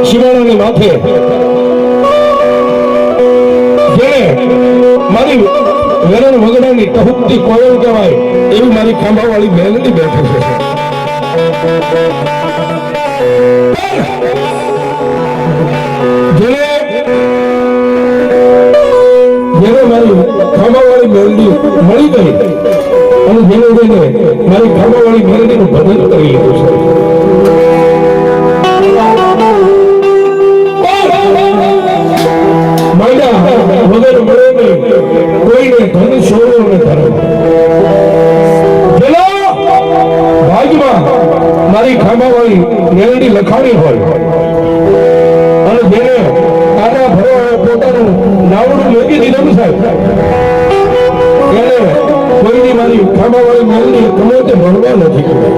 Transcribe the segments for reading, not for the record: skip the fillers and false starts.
શિવાળાની માથે જેને મારી વેરણ વગડાની ટહુકતી કોયલ કહેવાય એવી મારી ખાંભાવાળી મેલડી બેઠી છે. જેને મારી ખાંભાવાળી મેલડી મળી ગઈ અને જેને મારી ખાંભાવાળી મેલડીનું ભજન કરી લીધું છે. વગર મળે નહીં કોઈને ધન સોરો ને ધર્મ ભાગમાં મારી ખાંભાવાળી મેલડી લખાણી હોય અને જેને આના ભરવા પોતાનું નાવડું મેકી દીધું સાહેબ એને કોઈની મારી ખાંભાવાળી મેલડી ગમે તે ભણવા નથી કર્યું.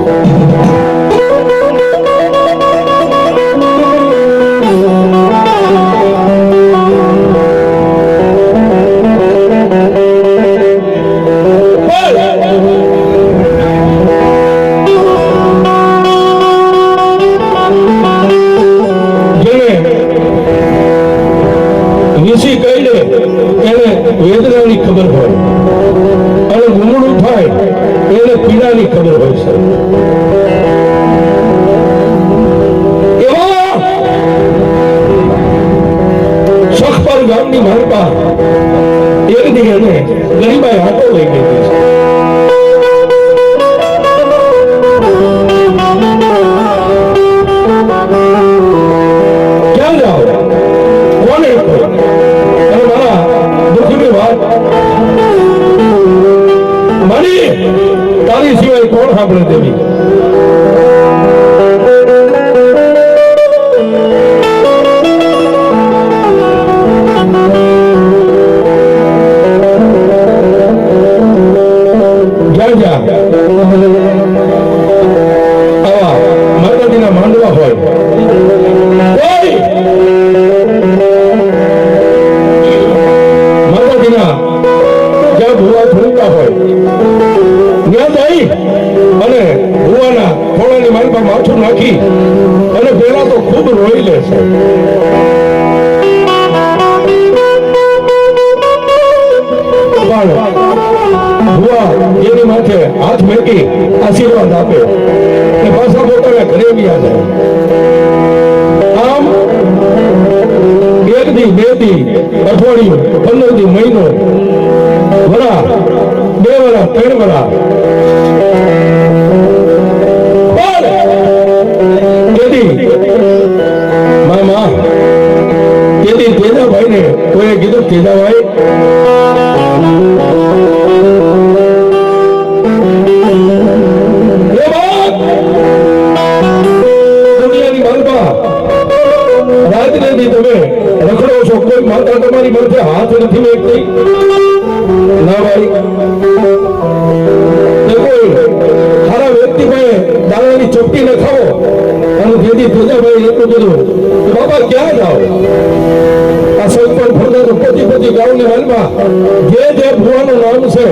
વેદનાની ખબર હોય અને ગુમડું થાય એને પીડાની ખબર હોય છે. એવા સખપર ગામની માલપા એક દી એને ગરીબાઈ હાથો લઈ ગઈ છે. ક્યાં જાઓ કોને મળી તારી સિવાય કોણ સાંભળે દેવી? આવા માતાજીના માંડવા હોય માતાજીના જ્યાં ભૂવા થોડતા હોય ત્યાં જઈ અને ભૂવાના ખોળાની માલમાં માથું નાખી અને પેલા તો ખૂબ રોઈ લે છે. ભૂવા એની માથે હાથ મેકી આશીર્વાદ આપે અને પાછા પોતાના ઘરે બી આવે. આમ એક દી, બે દી, અઠવાડિયું, 15 દી, મહિનો, વરા, 2 વરા, 3 વરા મામા તેથી તેજાભાઈ ને કોઈએ કીધું તેજાભાઈ દુનિયાની માલપા રાજનીતિ તમે રખડો છો, કોઈ માતા તમારી માથે હાથ નથી મેકતી ના ભાઈ. ધરતીભાઈ દાણાની ચોપટી ન ખાવો અને જેથી તેજાભાઈ એટલું કીધું કે બાબા ક્યાં જાઓ આ સરપંચ ફરતા તો પોતી ગામની હાલમાં જે ભુવાનું નામ છે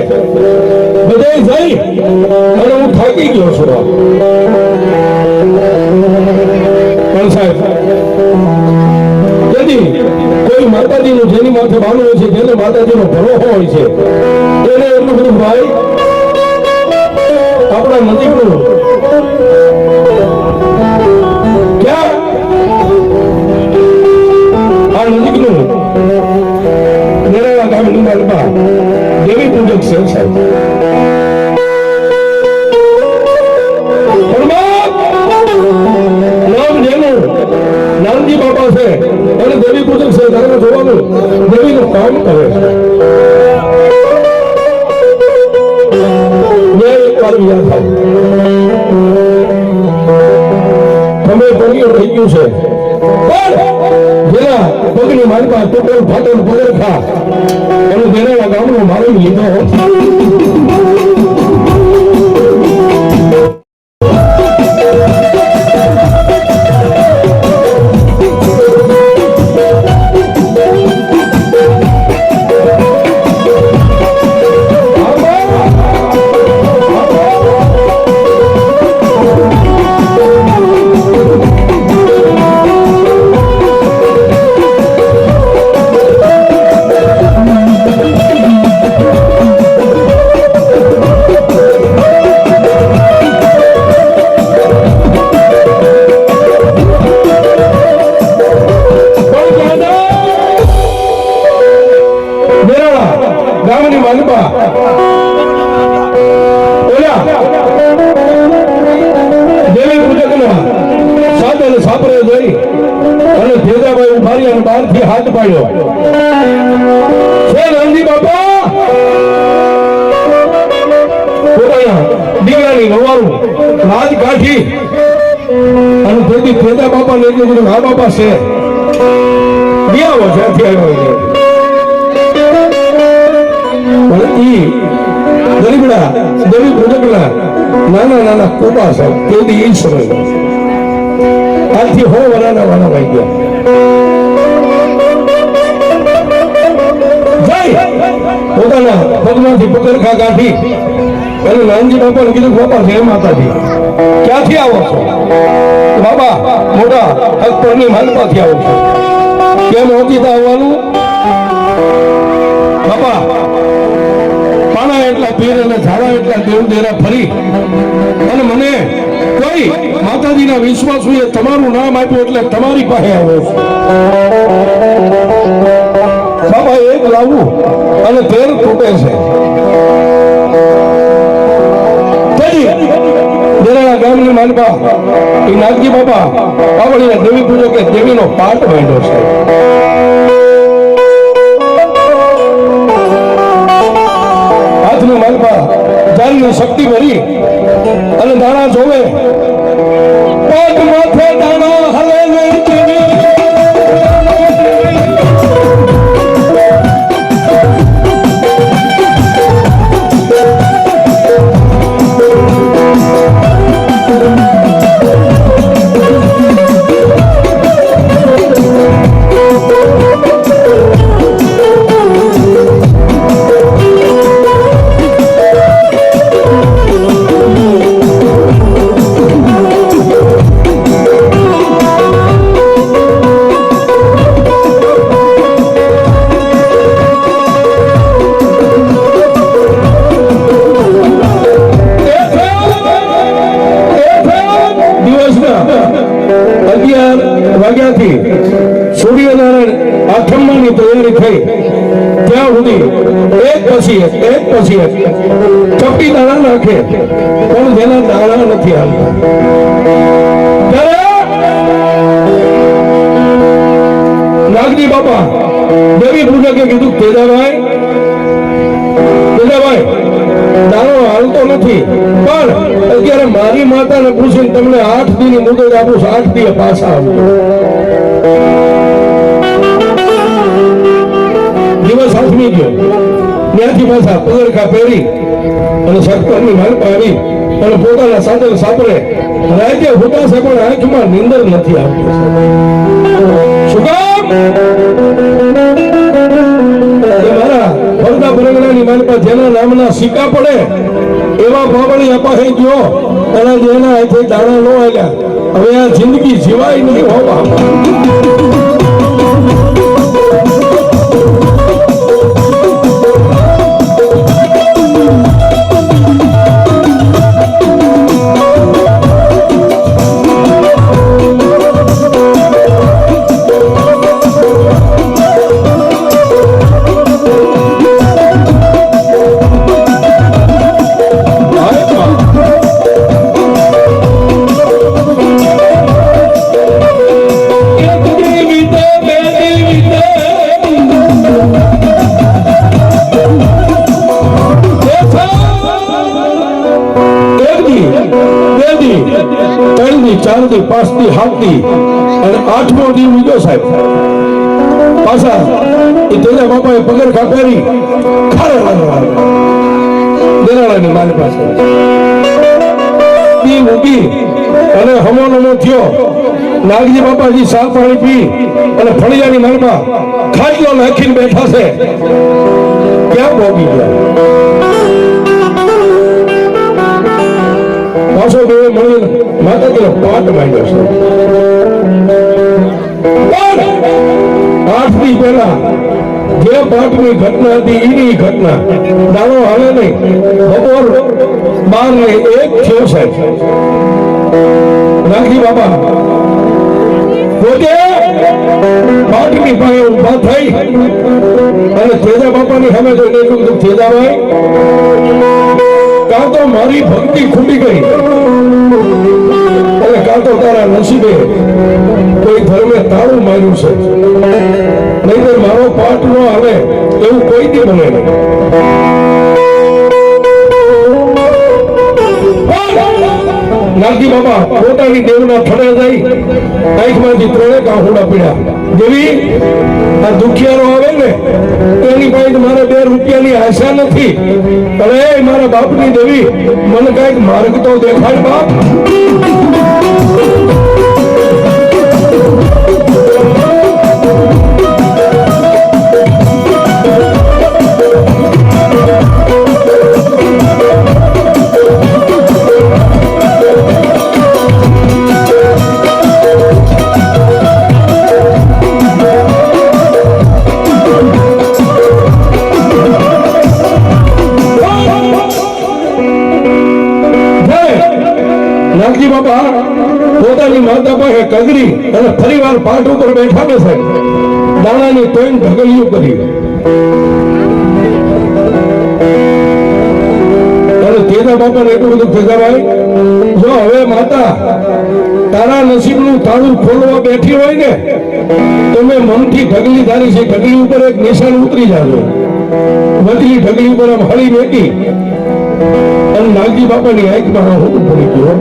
બધે જઈ અને હું થાકી ગયો છું પણ સાહેબ જેથી કોઈ માતાજીનું જેની માથે બાનું હોય છે જેને માતાજીનો ભરોસો હોય છે એને એટલું બધું ભાઈ આપણા નજીકનું ક્યાં આ નજીકનું નેરાળા ગામની માલમાં દેવી પૂજક છે સાહેબ નામ જેનું નાનજી બાપા છે અને દેવી પૂજક છે ધર્મ જોવાનું દેવીનું કામ કરે છે તમે પગીઓ થઈ ગયું છે જેના પગની માનપા ટૂટલ ફાટેલ પગરખા એનું દેનારા ગામનું મારું લીધો ગામની માલપા ઓલા દેવી પૂજકના સાધન સાપરે જઈ અને ભેજાભાઈ ઉભારી અને બહારથી હાથ પાડ્યો છે નાનજી બાપા પોતાના દીકરાની નવારું લાજ કાઢી અને તેથી ભેજા બાપા ને કીધું હા બાપા છે દિયાવો છે આવ્યો ગરીબડા દેવી પૂજકના નાના નાના કોપા છે તેથી એ સમય આજથી હો વરાના વાના વાઈ ગયા જય પોતાના પગમાંથી પગરખા કાઢી અને નાનજી બાપાને કીધું બાપા જય માતાજી ક્યાંથી આવો છો બાબા મોટા અકબરની માલપાથી આવો છો કેમ ઓળખીતા આવવાનું બાપા પાણા એટલા પીર અને ઝાડા એટલા દેવ દેરા ફરી અને મને કોઈ માતાજીના વિશ્વાસુએ તમારું નામ આપ્યું એટલે તમારી પાસે આવ્યો બાબા એક લાવું અને તેર તૂટે છે દેરાળા ગામની માનપા એ નાગજી બાપા આવડીને દેવી પૂજકે દેવીનો પાઠ બાંધ્યો છે હાથની માનપા જાનની શક્તિ ભરી અને દાણા જોવે પગ માથે દાણા હલે સૂર્યનારાયણ આઠમની તૈયારી થઈ ત્યાં સુધી એક પછી એક ચપટી દાણા નાખે પણ જેના દાણા નથી આવતા નાગજી બાપા દેવી પૂજકે કીધું તેજાભાઈ દાણો હાલતો નથી પણ અત્યારે મારી માતાને પૂછીને તમને 8 દીની મુદત આપું 8 દીએ પાછા આવજો દિવસ હાથમી ગયો ત્યાંથી પાછા પગરખા પહેરી અને સત્તરની માલપા આવી અને પોતાના સાધન સાપરે રાજ્ય હોતા છે પણ આંખમાં નીંદર નથી આવતી શું કામ મારા ફરતા પરગણાની માલપા જેના નામના સિક્કા પડે એવા બાબળી અપાહે ગયો અને જેના હાથે દાણા ન આવ્યા હવે આ જિંદગી જીવાય નહીં હોવા ચારથી પાંચથી સાતથી અને આઠમો દિન લીધો સાહેબ પાછા એ તેના બાપાએ પગરખા પહેરી દેરાળાની મારી પાસે ઈ મૂકી અને હમો નમો થયો નાગજી બાપાજી સા પાણી પી અને ફળિયાની માલમાં ખાટલો નાખીને બેઠા છે ક્યાં ભોગી ગયા પાછો બે મળી માતા પેલો પાટ માંડ્યો છે 8 દી પહેલા જે પાટની ઘટના હતી એની ઘટના દાડો હાલે નહીં બપોર 12 ને 1 થયો સાહેબ નાગજી બાપા પોતે પાટની પાસે ઉભા થઈ અને તેજા બાપાની સામે જોઈને એટલું બધું તેજાભાઈ કાં તો મારી ભક્તિ ખૂટી ગઈ અને કાં તો તારા નસીબે કોઈ ધર્મે તાળું માર્યું છે નહીંતર મારો પાઠ ન આવે એવું કોઈ દી બને નહીં નાગજી બાબા પોતાની દેવના થડે જઈ આંખમાંથી ત્રણે કાંહુડા પીડ્યા દેવી આ દુખિયારો આવે ને એની પાસે મારે 2 રૂપિયાની આશા નથી અરે મારા બાપની દેવી મને કઈક માર્ગ તો દેખાડ બાપ નાગજી બાપા પોતાની માતા પાસે કગરી અને ફરીવાર પાઠ ઉપર બેઠા ને સાહેબ દાણાની તોઈન ઢગલિયું કરી અને તેના બાપાને એટલું બધું ભેગાભાઈ જો હવે માતા તારા નસીબનું તાળું ખોલવા બેઠી હોય ને તો મેં મનથી ઢગલી ધારી છે ઢગલી ઉપર એક નિશાન ઉતરી જાજો બદલી ઢગલી ઉપર આમ હળી મેકી અને નાગજી બાપાની આંખમાં હોતું પડી ગયો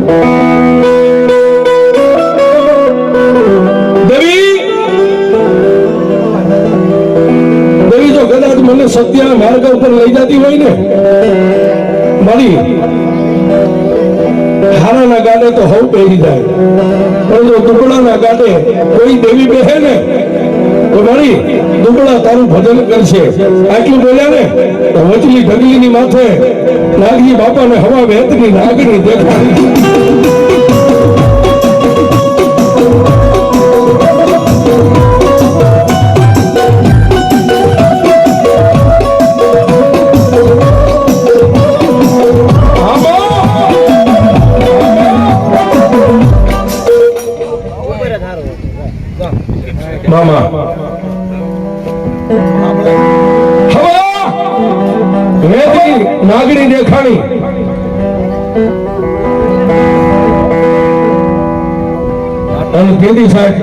દેવી જો કદાચ મને સત્ય માર્ગ ઉપર લઈ જતી હોય ને મારી હારાના ગાડે તો હવ પહેરી જાય પણ જો દુબળાના ગાડે કોઈ દેવી બેહે ને તો મારી દુબળા તારું ભજન કરશે આટલું બોલ્યા ને તો વચલી ઢગલીની માથે નાગજી બાપાને હવા વેતની નાગણી દેખાડી મામા નાગણી દેખાણી અને પેલી સાહેબ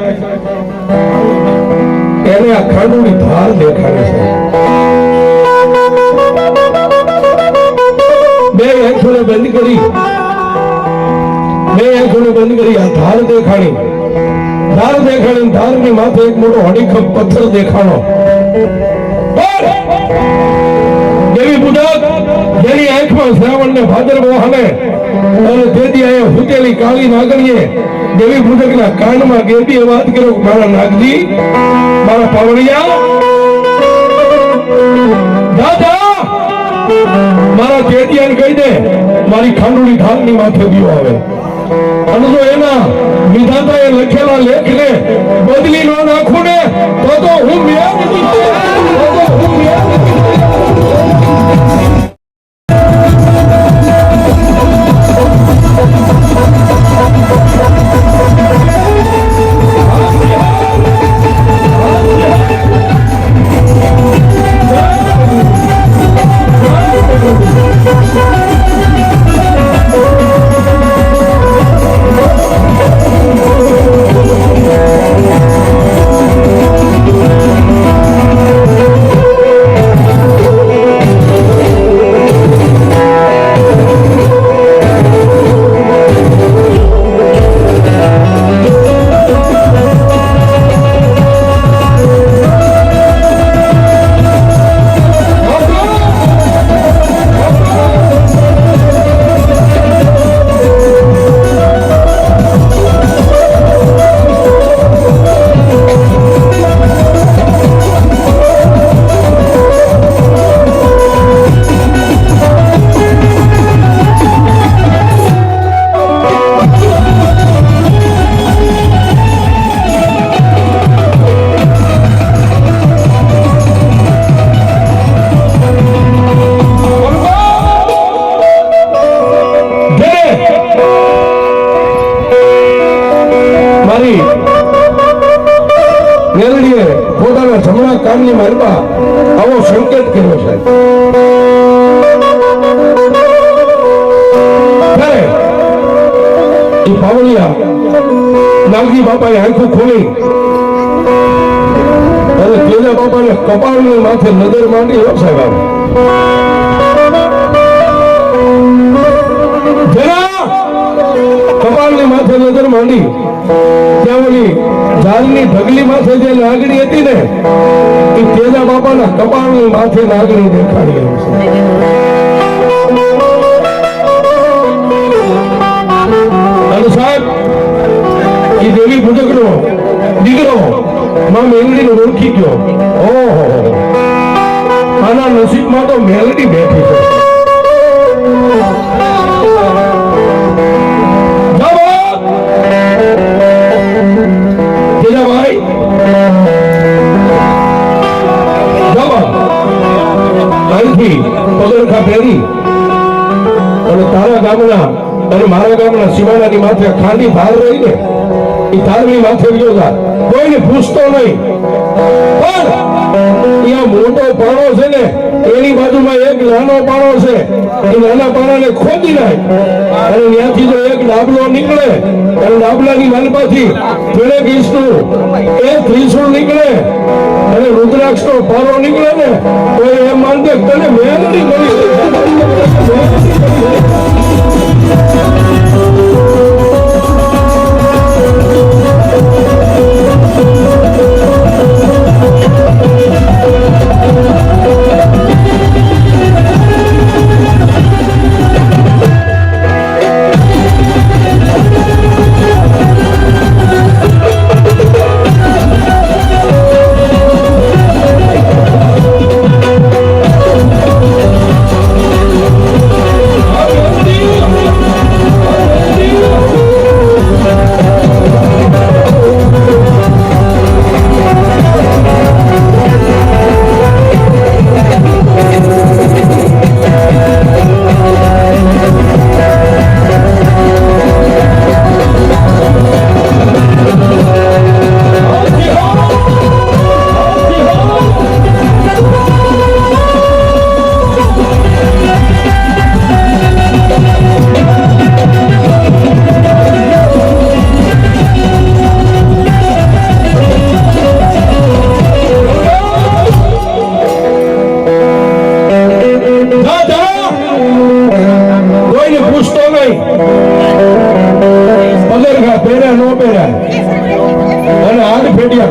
એને આ ખાંડુની ધાર દેખાડી છે બે આંખોને બંધ કરી આ ધાર દેખાણી ધારની માથે એક મોટો હડીખમ પથ્થર દેખાણો દેવી બુડક જેની આંખમાં શ્રાવણ ને ભાદરવો હલે અને તેથી આ હુતેલી કાળી નાગણીએ દેવી પૂજકના કાનમાં ગેબી વાત કર્યો, મારા નાગજી, મારા પાવડિયા, દાદા મારા ચેટિયાને કહી દે મારી ખાંડુડી ઢાલની માથે દીવો આવે, અને જો એના વિધાતાએ લખેલા લેખને બદલી ન નાખું ને તો હું પોતાના જમણા કાનની મારવા આવો સંકેત કર્યો છે. એ પાવલિયા નાગજી બાપાએ આંખો ખોલી અને તેજા બાપાને કપાળની માથે નજર માંડી સાહેબ કપાળની માથે નજર માંડી ત્યાં ઓલી ઝાલની ઢગલી માથે જે નાગણી હતી ને એ તેજા બાપાના કપાળની માથે નાગણી દેખાડી છે. અને સાહેબ એ દેવી પૂજકનો દીકરો માં મેલડીને ઓળખી ગયો. ઓહો, આના નસીબમાં તો મેલડી બેઠી છે. પગરખા પહેરી અને તારા ગામના અને મારા ગામના સીમાડાની માથે ખાંડી ભાર રહી ને એ તારની માથે ગયો હતા. કોઈને પૂછતો નહીં, પણ અહીંયા મોટો પાણો છે ને એની બાજુમાં એક નાનો પાણો છે. એ નાના પાણાને ખોદી નાખ અને ત્યાંથી જો એક ડાબલો નીકળે અને ડાબલાની માલપાથી ત્રણેક ઇંચનું એક ત્રિશુળ નીકળે અને રુદ્રાક્ષ નો પારો નીકળે ને તો એમ માનતે તને મેલડી મળી.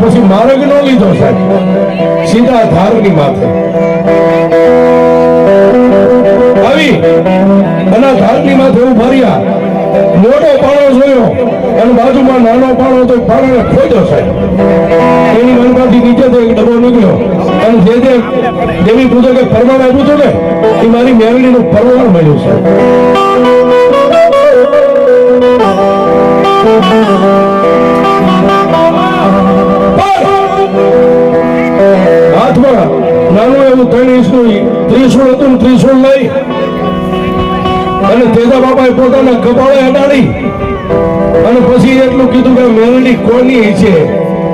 પછી માર્ગ નો લીધો સાહેબ, સીધા ધારની માથે આવી આવી અને ધારની માથે ઉભા રહ્યા. મોટો પાણો જોયો અને બાજુમાં નાનો પાણો તો પાણાને ખોદ્યો સાહેબ. એની મનમાંથી નીચે તો એક ડબ્બો નીકળ્યો અને જે દેવી પૂછો કે પરમાણ આપ્યું હતું ને એ મારી મેરડીનું પરમાણ મળ્યું છે. હાથમાં નાનું એવું 3 ઇંચનું ત્રિશૂળ હતું ને ત્રિશૂળ લઈ અને તેજા બાપાએ પોતાના કપાળે અડાડી અને પછી એટલું કીધું કે મેલડી કોની છે,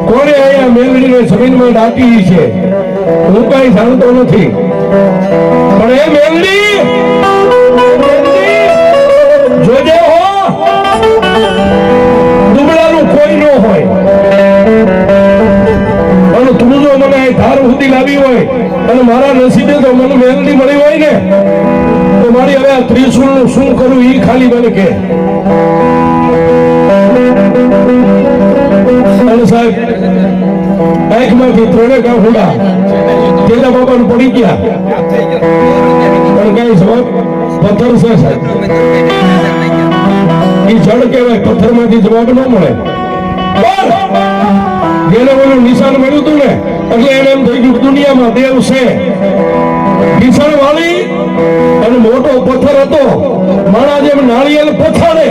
કોણે અહીંયા મેલડીને જમીનમાં ડાકી છે, હું કઈ જાણતો નથી. પણ એ મેલડી જોજે હો, દુબળાનું કોઈ ન હોય. અને તું જો મને અહીં ધાર સુધી લાવી હોય અને મારા નસીબે તો મને મેલડી મળી હોય ને તો મારી હવે આ ત્રિશૂળ નું શું કરું એ ખાલી મને કે. અને સાહેબ આંખમાંથી 3 કાંફોડા તેજા બાપાને પડી ગયા પણ કઈ જવાબ પથ્થર છે સાહેબ. એ જળ કહેવાય, પથ્થરમાંથી જવાબ ન મળે. જેને બોલું નિશાન મળ્યું હતું ને એટલે એને એમ થઈ ગયું દુનિયામાં દેવ છે. નિશાન વાળી અને મોટો પથ્થર હતો, માણા જેમ નાળિયેર પછાડે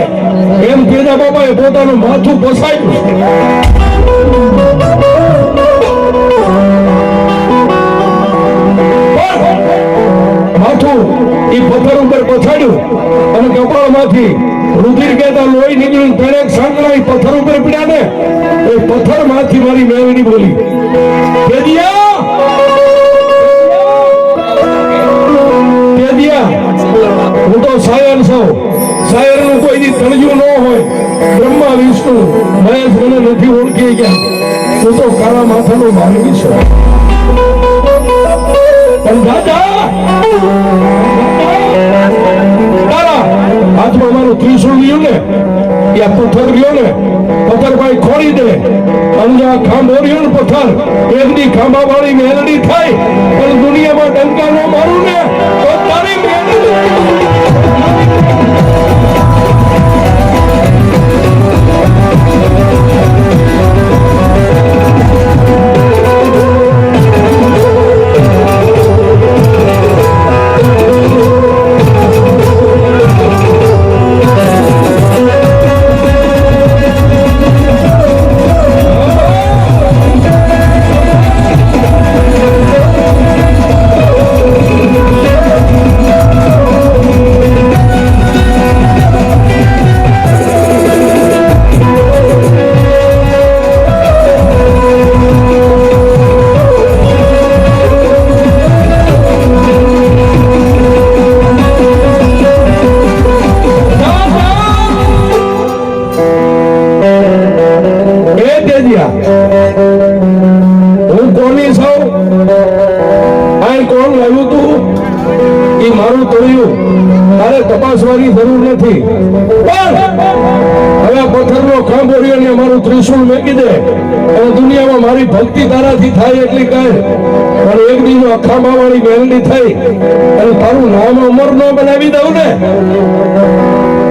એમ તેજા બાપાએ પોતાનું માથું પસાયું. માથું એ પથ્થર ઉપર પછાડ્યું અને કપાળમાંથી રુધિર કહેતા લોહી નીકળ્યું. દરેક સાંકળા એ પથ્થર ઉપર પીડ્યા ને એ પથ્થર માંથી મારી મેલડી બોલી, હું તો શાયર છું. શાયર નું કોઈ દી તણજ્યું ન હોય. બ્રહ્મા વિષ્ણુ મહેશ મને નથી ઓળખી ગયા. હું તો કાળા માથાનો માનવી છું. પણ દાદા હાથમાં મારું ત્રિશૂળ લ્યો ને એ પથ્થર લ્યો ને પથ્થર ભાઈ ખોડી દે અને ખાંભો રહ્યો ને પથ્થર એકની ખાંભા વાળી મેલડી થાય પણ દુનિયામાં ડંકા ન મારું ને તો તારી હું કોની છું, આ કોણ લાવ્યું તું એ મારું તળિયું તારે તપાસવાની જરૂર નથી. પણ હવે પથ્થરનો ખાંભો રહ્યો ને મારું ત્રિશૂળ મેકી દે અને દુનિયામાં મારી ભક્તિ તારાથી થાય એટલી કહે. પણ એક બીજો અખાંભા વાળી મેલડી થઈ અને તારું નામ અમર ન બનાવી દઉં ને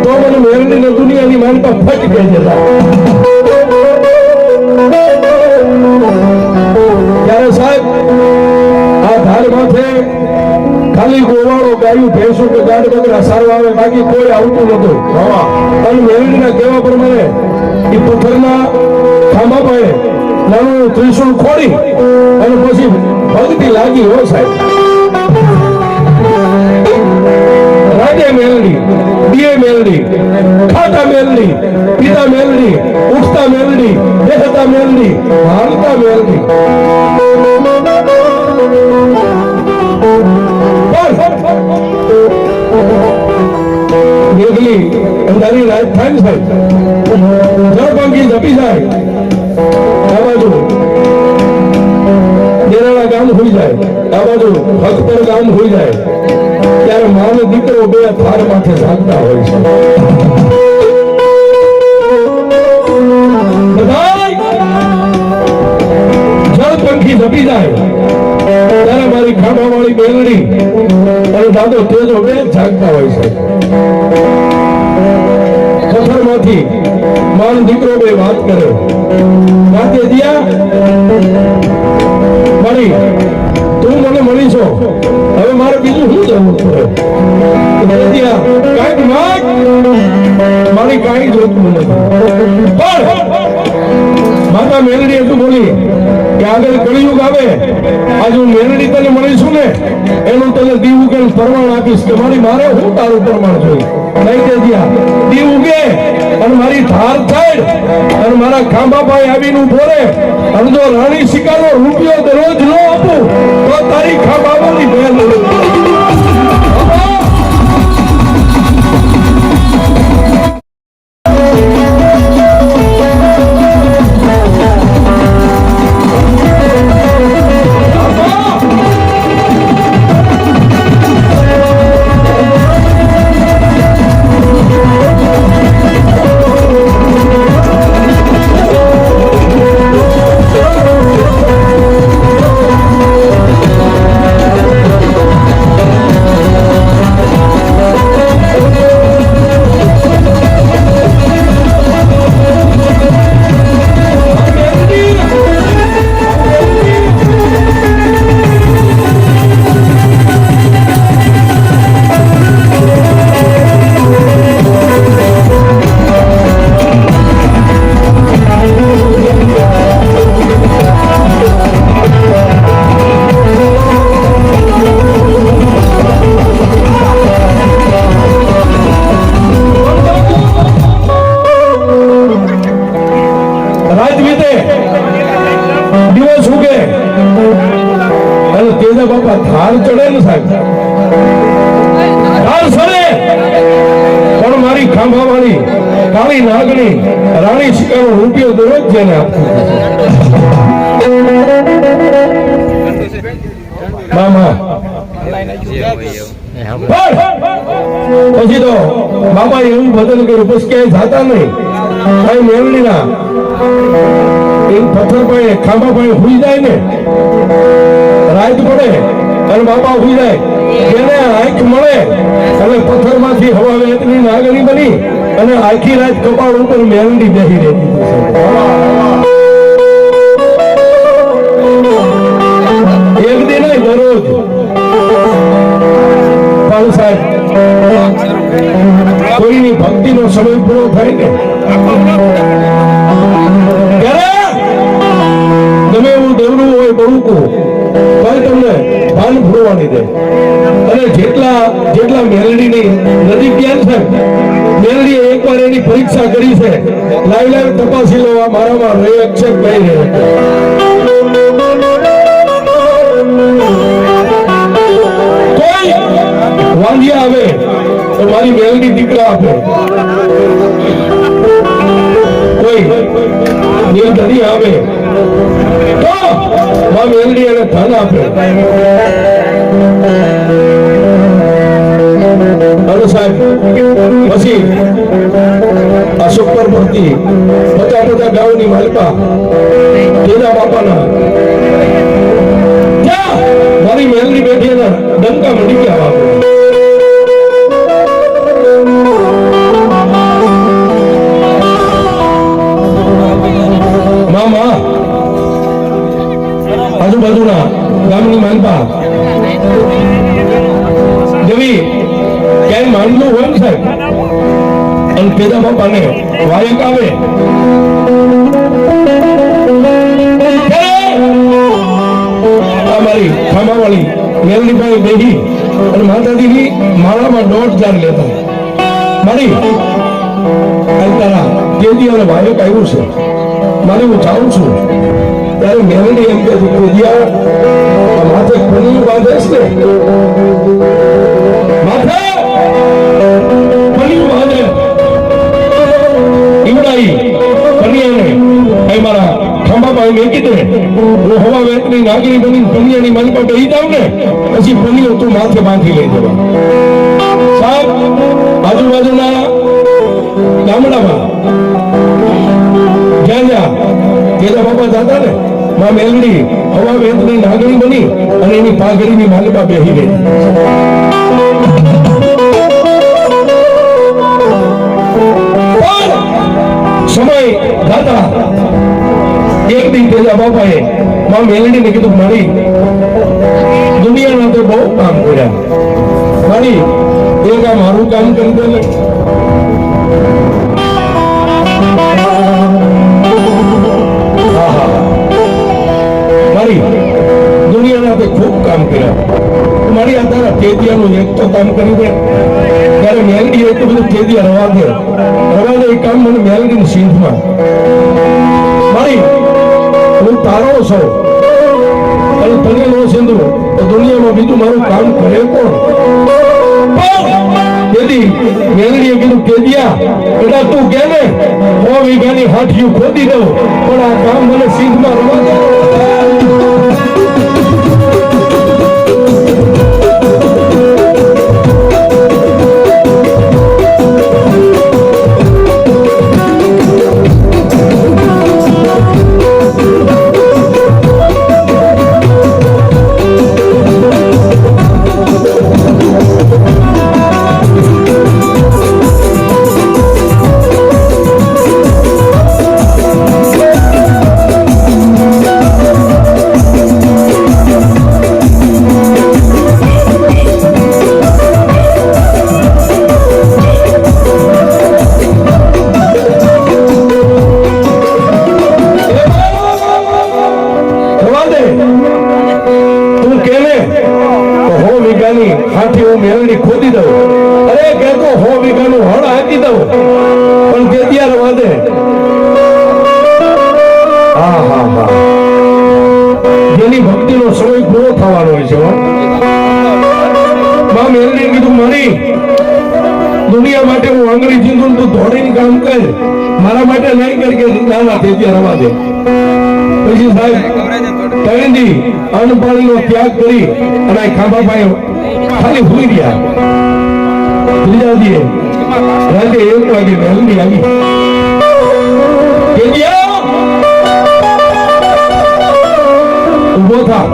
તો મને મેલડી ને દુનિયાની માનતા ફટ કહી દેતા. ત્યારે સાહેબ આ ધાર માથે ખાલી ગોવાળો ગાયું ભેંસું કે ગાડ બકરા સારવા આવે, બાકી કોઈ આવતું નતું. અને મેલડીના કહેવા પ્રમાણે એ પથ્થરના ખાંભા પાસે નાનું ત્રિશૂળ ખોડી અને પછી ભક્તિ લાગી. હો સાહેબ રાજે મેલડી, દિયે મેલડી, ખાતા મેલડી, પીતા મેલડી, ઉઠતા મેલડી, બેહતા મેલડી, હાલતા મેલડી. મેઘલી અંધારી રાત થાય ને સાહેબ, જળપંખી જપી જાય આ બાજુ દેરાળા ગામ હોઈ જાય, આ બાજુ ભક્તર ગામ હોઈ જાય, ત્યારે માનો દીકરો બે થાર માથે જાગતા હોય છે. જળપંખી જપી જાય ત્યારે મારી ખાંભા વાળી મેલડી અને દાદો તેજો બે જાગતા હોય છે. પથ્થરમાંથી માન દીકરો બે વાત કરે, રાતે દિયા મળી, તું મને મળી છો, હવે મારે બીજું શું જરૂર પડે? દિયા કાંઈક માગ, મારી કાંઈ જોતું નથી. પણ માતા મેલડી એટલું બોલી કે આગળ કળિયુગ આવે, આજ હું મેલડી તને મળીશું ને એનું તને દીવ ઉગે પ્રમાણ આપીશ કે મારી મારે હું તારું પ્રમાણ જોઈ. નહીં તે દિયા દીવ ઉગે અને મારી ધાર થાય અને મારા ખાંભાભાઈ આવીને ઉભો રહે અને જો રાણી શિકારનો રૂપિયો દરરોજ ન આપું તો તારી ખાંભાવાની બેન રાણી શિકારનો રૂપિયો દરરોજ જેને આપતો મામા. પછી તો બાબા એવું બદલ કર્યું, પછી ક્યાંય જાતા નહીં. કઈ મેળવી ના પથ્થર પાસે ખાંભા પાસે હુઈ જાય ને, રાત પડે અને બાબા હુઈ જાય, જેને આંખ મળે અને પથ્થર માંથી હવા વેતની નાગરી બની અને આખી રાત કપાળ ઉપર મેલડી બેસી રહેતી. એક દિન દરરોજ પણ સાહેબ કોઈની ભક્તિનો સમય પૂરો થાય ને ગમે એવું દેવડું હોય બળુકું પણ તમને ભાન ફૂરવાની દે. અને જેટલા મેલડીની નજીક ગયા છે, મેલડીએ એકવાર એની પરીક્ષા કરી છે, લાવી તપાસી લો મારામાં રે અક્ષર કઈ રહે. કોઈ વાંધિયા આવે તો મારી મેલડી દીકરા આપે, કોઈ નીલધરી આવે તો માં મેલડી એને ધન આપે. અને સાહેબ પછી અશોક પર ભરતી 50 ગાઉની માલિકા તેના બાપાના ત્યાં મારી મેલડી બેઠી એના ડંકા મંડી ગયા. મામા આજુબાજુના ગામની માનપા જેવી ક્યાંય માંડલું હોય ને સાહેબ અને પેદા બાપાને વાયક આવે અમારી ખામાવાળી મેલની પાસે બેહી અને માતાજીની માળામાં 1.5 લેતા મારી તારા તેજી અને વાયક આવ્યું છે મારે હું જાઉં છું ત્યારે મેલડી એમ કે માથે પનીર બાંધેશ ને માથે પનીર બાંધે ઈવડાઈ પનિયાને એ મારા ખંભા પાસે મેકી દે, હું હવા વેતની નાગરી બની પનિયાની માલિકા બેહી જાઉં ને પછી પનિયો તું માથે બાંધી લઈ જવા. સાહેબ આજુબાજુના ગામડામાં જ્યાં તેજા બાપા જતા ને માં મેલડી હવા વેદની નાગણી બની અને એની પાઘડીની માલિકા બેહી ગઈ. સમય દાદા એક દી તેજા બાપાએ માં મેલડીને કીધું, મારી દુનિયાના તો બહુ કામ કર્યા, મારી એક આ મારું કામ કરી દે ને. મારી દુનિયાના તો ખૂબ કામ કર્યા, મારી આ તારા તેદિયાનું એક તો કામ કરી દે. ત્યારે મેલડી એટલું બધું તેદિયા રવા દે એ કામ મને મેલડીની સિંધમાં. મારી હું તારો છું અને તને નો સિંધુ તો દુનિયામાં બીજું મારું કામ કરે કોણ? તેથી મેલડીએ કીધું, તેદિયા બેટા તું કે ને 100 વીઘાની હાથીઓ ખોદી દઉં, પણ આ કામ મને સિંધમાં રવા દે. મેલડી ખોદી દઉં, અરે કેતો 100 વીઘાનું હળ હાકી દઉં, પણ તેદિયા રવા દે. હા હા હા, જેની ભક્તિનો સમય પૂરો થવાનો હોય છે. માં મેલડીએ કીધું, મારી દુનિયા માટે હું આંગળી ચીંધું, તું દોડીને કામ કર, મારા માટે નહીં કર કે ના ના તેદિયા રવા દે. પછી સાહેબ તળેંદી અન્ન પાણીનો ત્યાગ કરી અને ખાંભા પાયો ખાલી ભૂલી ગયા. ત્રીજા દીએ રાતે 1 વાગે મેલડી આવી. ઉભો થા,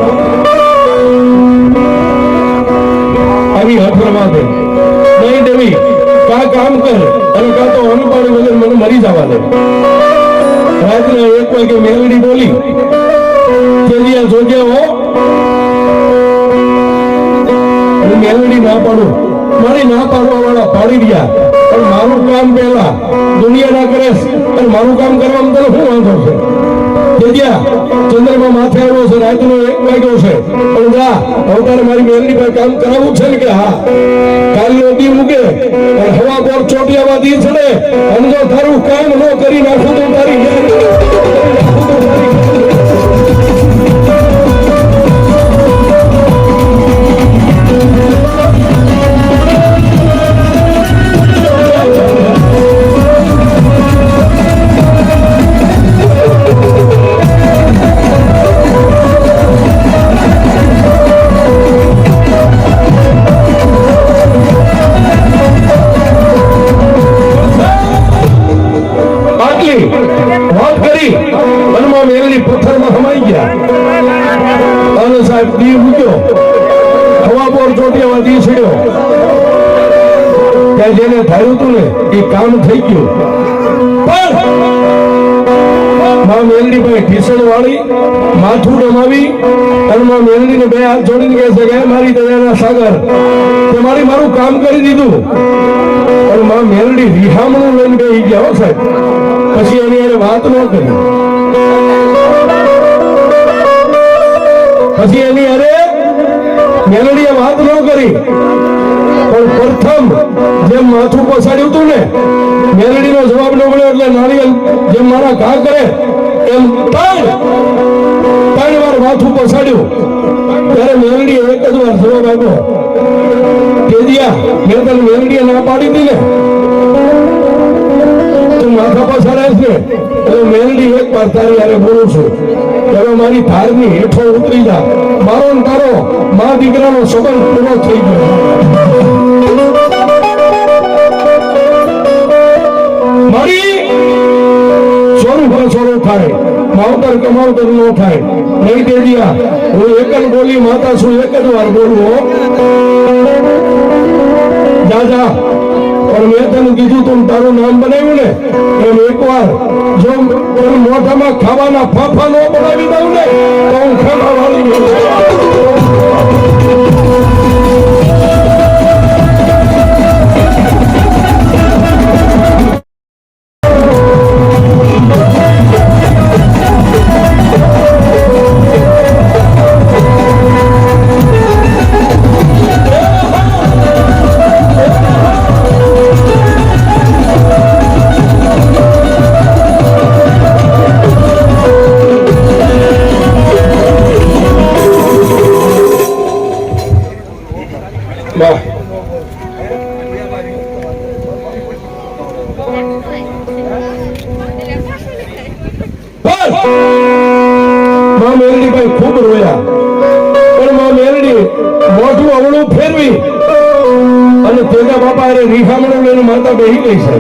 આવી હથરમાં દે નહીં દેવી, કા કામ કર અને કા તો અન્ન પાણી વગર મને મરી જવા દે. રાત્રે 1 વાગે મેલડી બોલી, તેદિયા જોજે હો. મેલડી ના પાડું, મારી ના પાડવા વાળા પાડી રહ્યા, પણ મારું કામ પહેલા દુનિયા ના કરે અને મારું કામ કરવામાં તને શું વાંધો છે? તેદિયા ચંદ્રમાં માથે આવ્યો છે, રાતનો 1 વાગ્યો છે, પણ જા હવે તારે મારી મેલડી પર કામ કરાવવું છે ને? કે હા. કાલનો દી મૂકે અને હવા પર ચોટિયામાં દી ચડે અને જો તારું કામ ન કરી નાખું તો તારી વાત કરી મનમાં મેલડી પથ્થરમાં સમાઈ ગયા અને સાહેબ દી મૂક્યો, હવા પર ચોટિયામાં દી છડ્યો. ત્યાં જેને ધાર્યું હતું ને એ કામ થઈ ગયું. પણ માં મેલડી ભાઈ ઢીસણ વાળી માથું રમાવી અને માં મેલડીને 2 હાથ જોડીને કહે છે કે મારી દયાના સાગર તે મારું કામ કરી દીધું. પણ માં મેલડી રિહામણું લઈને બેસી ગયા. હો સાહેબ, પછી એની એને વાત ન કરી. પછી એની અરે મેલડીએ વાત ન કરી, પણ પ્રથમ જેમ માથું પસાડ્યું હતું ને, મેલડીનો જવાબ ન મળ્યો એટલે નાળિયેર જેમ મારા ઘા કરે એમ 3 વાર માથું પસાડ્યું. ત્યારે મેલડીએ એક જ વાર જવાબ આપ્યો, તેદિયા મેં તને મેલડીએ ના પાડી હતી ને, માથા પસાડે છે એટલે મેલડી 1 વાર તારી યારે બોલું છું, હવે મારી ધારની હેઠો ઉતરી જા, મારો ને તારો મા દીકરાનો સંબંધ પૂરો થઈ ગયો. મારી સોરું થાય માવતર કમાવતર ન થાય નહીં તેજીયા હું એક જ બોલી માતા છું એક જ વાર બોલું હો જા જા પણ મેં તને કીધું તું તારું નામ બનાવ્યું ને એમ એકવાર જો મોઢામાં ખાવાના ફાફા ન બનાવી દઉં ને તો હું ખાવાવાળી ખૂબ રોયા પણ માં મેરડી મોઢું અવળું ફેરવી અને તેના બાપા અરે રીહામણું લઈને માતા બેહી ગઈ છે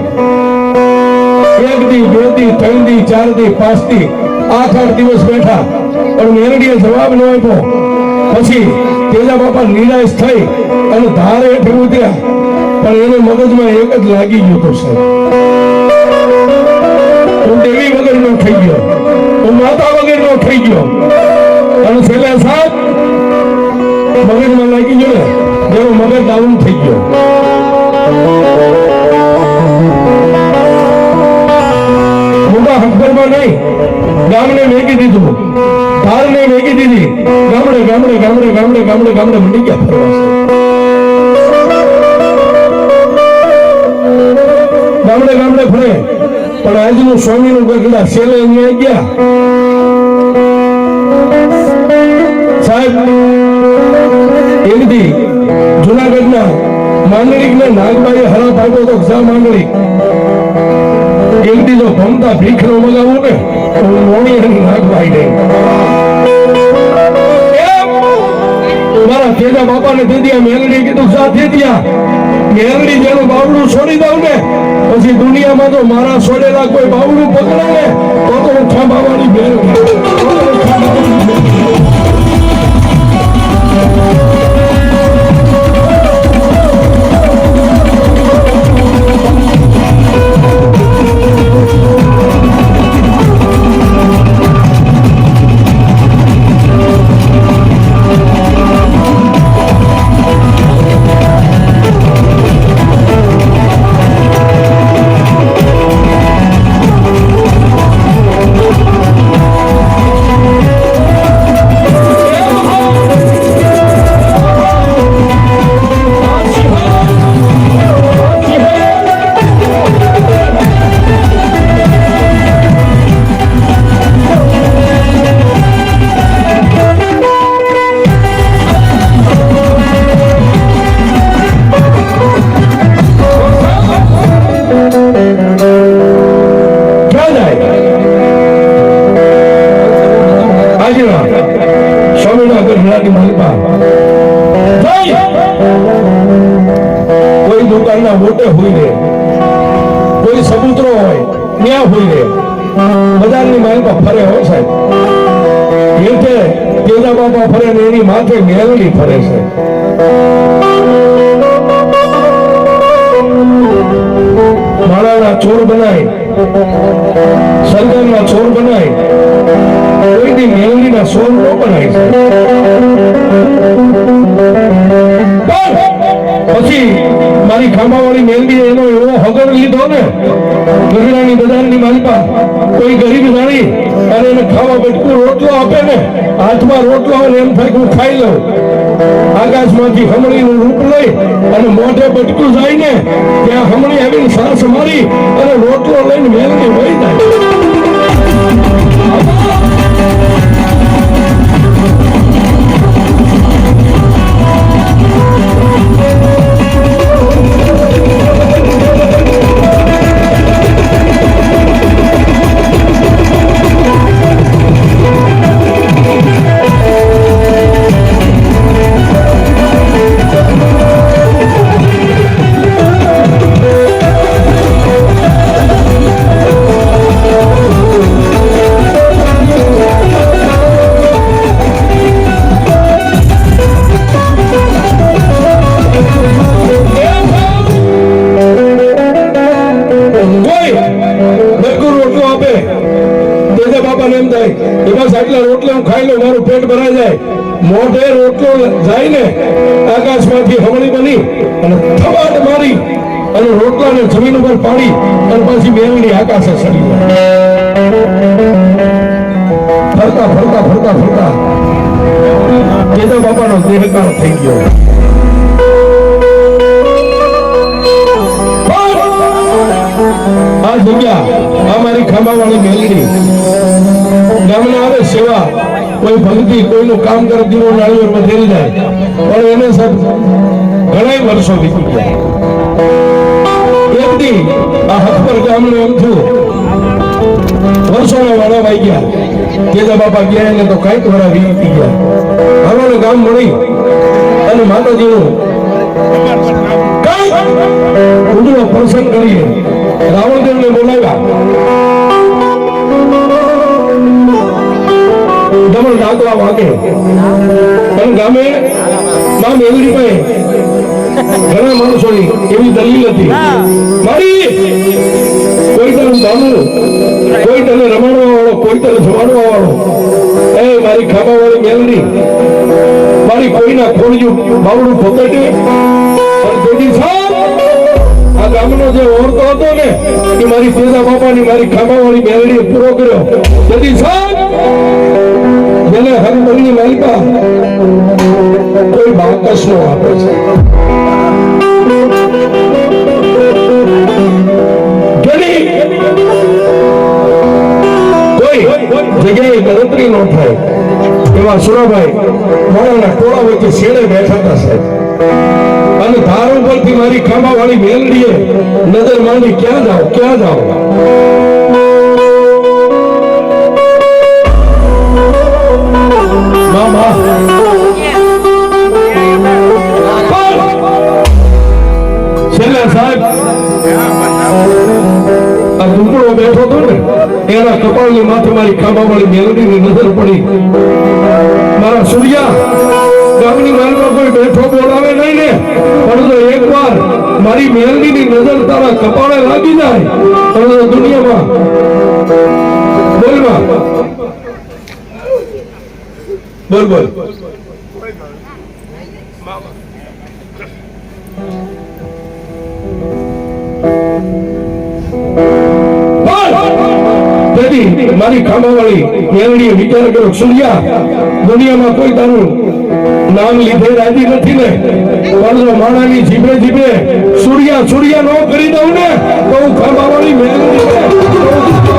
એક દી બે દી ત્રણ દી ચાર દી પાંચ દી 8 દિવસ બેઠા પણ મેરડીએ જવાબ ન આપ્યો પછી તેના બાપા નિરાશ થઈ અને ધારે હેઠે ઉતર્યા પણ એને મગજમાં એક જ લાગી ગયું તો સાહેબ હું દેવી વગર નો થઈ ગયો હું માતા વગર નો થઈ ગયો અને છેલ્લે સાહેબ મગજમાં લાગી ગયો ને જેનો મગજ ડાઉન થઈ ગયો મોટા હકબરમાં નહીં ગામને મેગી દીધું ધારને મેગી દીધી ગામડે ગામડે ગામડે ગામડે ગામડે ગામડે મંડી ગયા ફરવા ગામડે ગામડે ફરે પણ આજનું સ્વામીનું ગગડા છેલ્લે અહીંયા ગયા સાહેબ એકદી જુનાગઢના માંડલિકને નાગબાઈએ હરાપ આપ્યો તો ક્ષા માંડલિક એકદી જો ભમતા ભીખનો મગાવું ને તો મોણી એની નાગબાઈ નહીં મારા તેજા બાપાને દીધ્યા મેલડી કીધું સાથે દિયા મેલડી જેનું બાવડું છોડી દઉં ને પછી દુનિયામાં તો મારા છોડેલા કોઈ બાવડું પકડે ને તો હું ખાંભાવાની મેલડી કોઈ દુકાનના મોટે હોય રે કોઈ સબૂતરો હોય ત્યાં હોય રે બજારની માલમાં ફરે હોય સાહેબ એટલે તેજા બાપા ફરે ને એની માથે મેલડી ફરે છે માળાના ચોર બનાય સરદારના ચોર બનાય કોઈ દી મેલડીના ચોર ન બનાય છે પછી મારી ખાંભાવાળી મેલડી એનો એવો હગર લીધો ને ગઢડાની બજારની માલપા કોઈ ગરીબ જાણી અને એને ખાવા બટકું રોટલો આપે ને હાથમાં રોટલો આવે એમ થાય કે હું ખાઈ લઉં આકાશમાંથી હમણીનું રૂપ લઈ અને મોઢે બટકું જાય ને ત્યાં હમણી આવીને સાસ મારી અને રોટલો લઈને મેલડી વહી જાય થાય એમાં આટલા રોટલા હું ખાઈ લઉં મારું પેટ ભરાઈ જાય મોઢે રોટલો જાય ને આકાશમાંથી હમણી બની અને થવાટ મારી અને રોટલાને જમીન ઉપર પાડી અને પછી મેળવીની આકાશે ચડી ફરતા ફરતા ફરતા ફરતા કેદા બાપાનો દેહકાળ થઈ ગયો આ જગ્યા આ મારી ખાંભાવાળી મેલડી ગામના આવે સેવા કોઈ ભક્તિ કોઈનું કામ કરે દીવો નાળિયેર વધેરી જાય પણ એને સબ ઘણા વર્ષો વીતી ગયા એક દી આ હક પર ગામનું એમ થયું વર્ષોના વાળા વાઈ ગયા કેદા બાપા ગયા એને તો કઈક વરા વીતી ગયા હવાનું ગામ મળી અને માતાજીનું ઉજળો પ્રસંગ કરીએ રાવણદેવને બોલાવ્યા ડબલ ડાકવા વાગે પણ ગામે માં મેલડી પાસે ઘણા માણસોની એવી દલીલ હતી મારી કોઈ તને બામુ કોઈ તને રમાડવા વાળો કોઈ તને જમાડવા વાળો એ મારી ખાબા વાળી મેલડી મારી કોઈના ખોડિયું બાવડું પકડે પણ તેથી સાહેબ આ ગામનો જે ઓરતો હતો ને કે મારી પેદા બાપાની મારી ખાંભાવાળી મેલડીએ પૂરો કર્યો તેથી સાહેબ જેને હરમની માલિકા કોઈ બાકસ નો આપે છે કોઈ જગ્યાએ ગણતરી ન થાય એવા સુરાભાઈ મોડાના ટોળા વચ્ચે શેડે બેઠા હતા સાહેબ અને ધાર ઉપરથી મારી ખાંભાવાળી મેલડીએ નજર માંડી ક્યાં જાઓ છેલ્લે સાહેબ આ દુકડો બેઠો હતો ને એના કપાળની માથે મારી ખાંભાવાળી મેલડીની નજર પડી મારા સૂર્યા ગામની માલમાં કોઈ બેઠો બોલાવે નહીં ને પણ જો એકવાર મારી મેલડીની નજર તારા કપાળે લાગી જાય તો દુનિયામાં બોલ મારી ખાંભાવાળી મેલડીએ વિચાર કર્યો સૂર્યા દુનિયામાં કોઈ તારું નામ લીધે રાજી નથી ને પણ માણાની જીભે જીભે સૂર્યા નો કરી દઉં ને તો હું ખાંભાવાળી મેલડી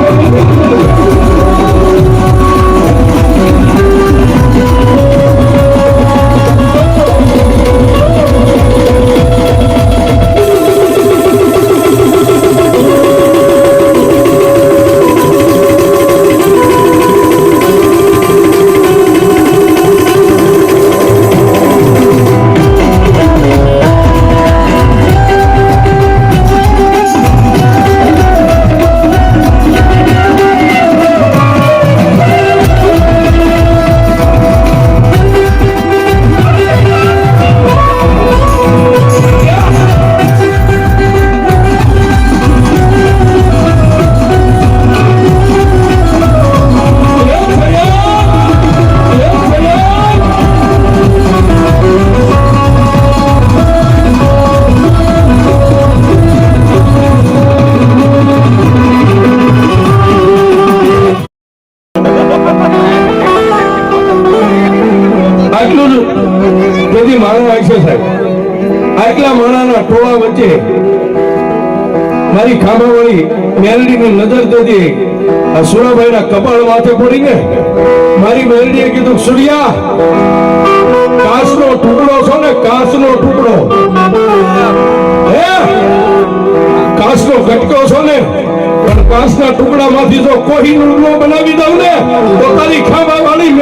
મારી ખાંભાવાળી મેલડીની નજર તેથી સુરાભાઈના કપાળ માથે પડી ને મારી મેલડીએ કીધું સૂર્યા કાચનો ટુકડો છો ને કાચનો ટુકડો કાચનો કટકો છો ને પણ કાચના ટુકડામાંથી જો કોહિનૂર નો બનાવી દઉં ને તો તારી ખાંભાવાળી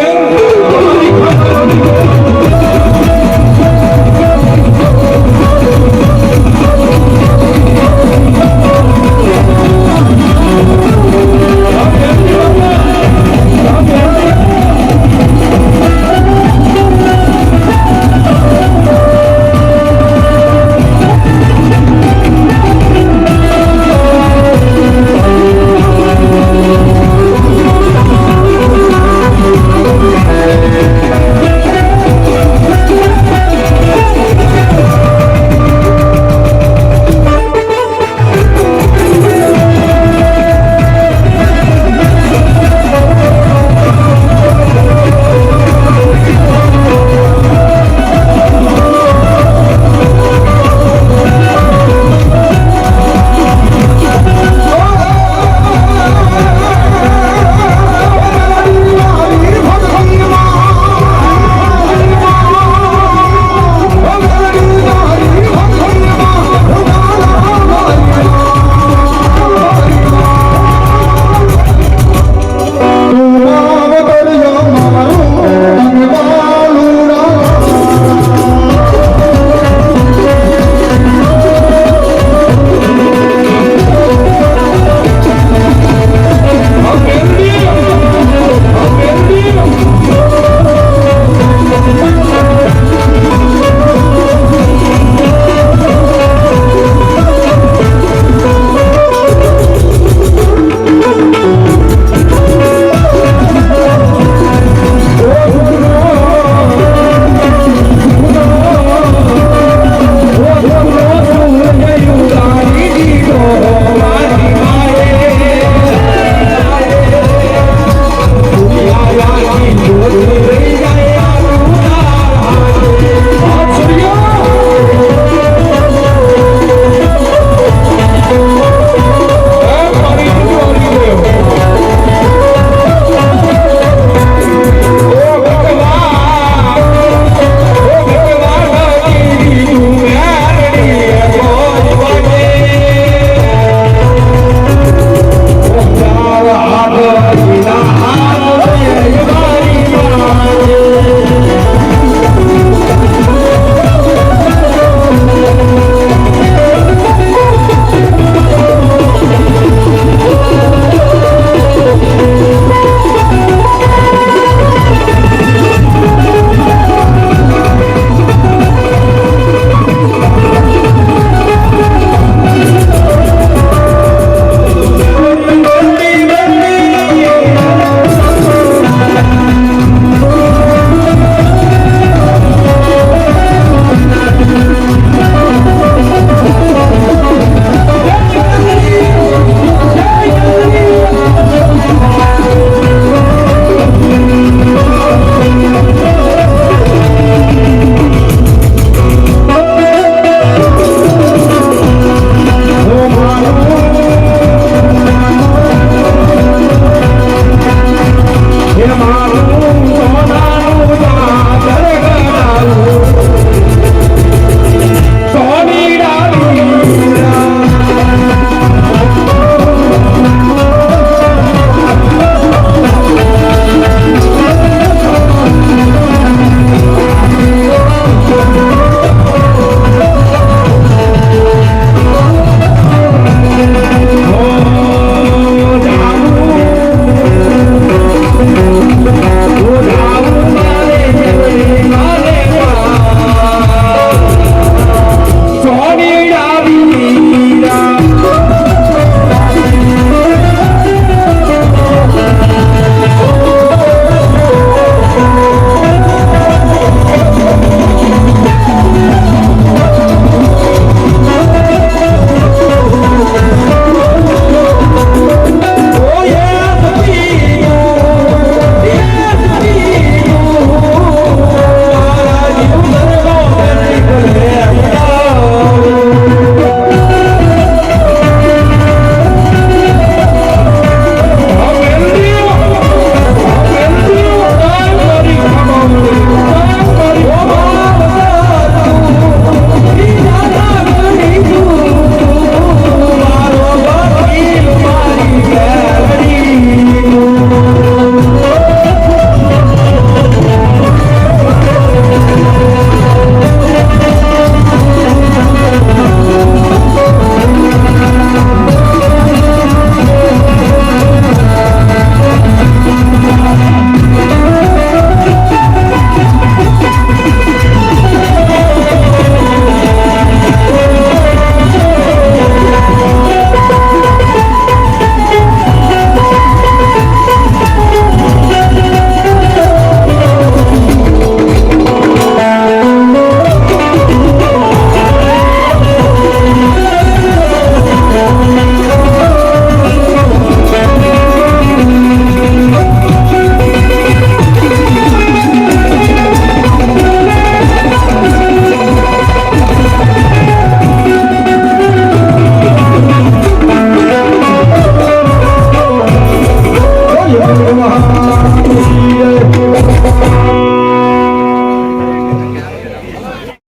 મહાન